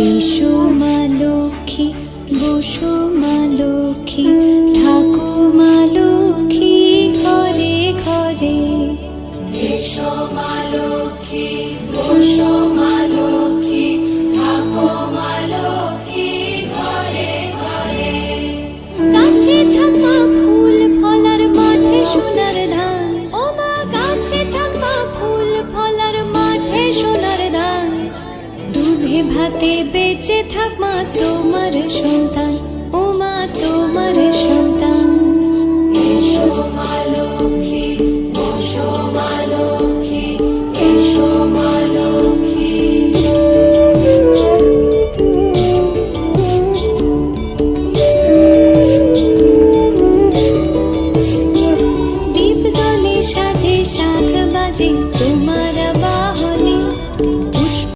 এসো মা লক্ষ্মী, বসো মা লক্ষ্মী, থাকো মা লক্ষ্মী ঘরে ঘরে। এসো মা লক্ষ্মী, বসো মা লক্ষ্মী, থাকো মা লক্ষ্মী ঘরে ঘরে। গাছে থাকা ফুল ফলার মাঠে সোনার ধান, ও মা গাছে থাকা ফুল ফলার মাঠে সোনার ধান। দুধে ভাতে বেঁচে থাক মা তোমার সন্তান, ও মা তোমার সন্তান।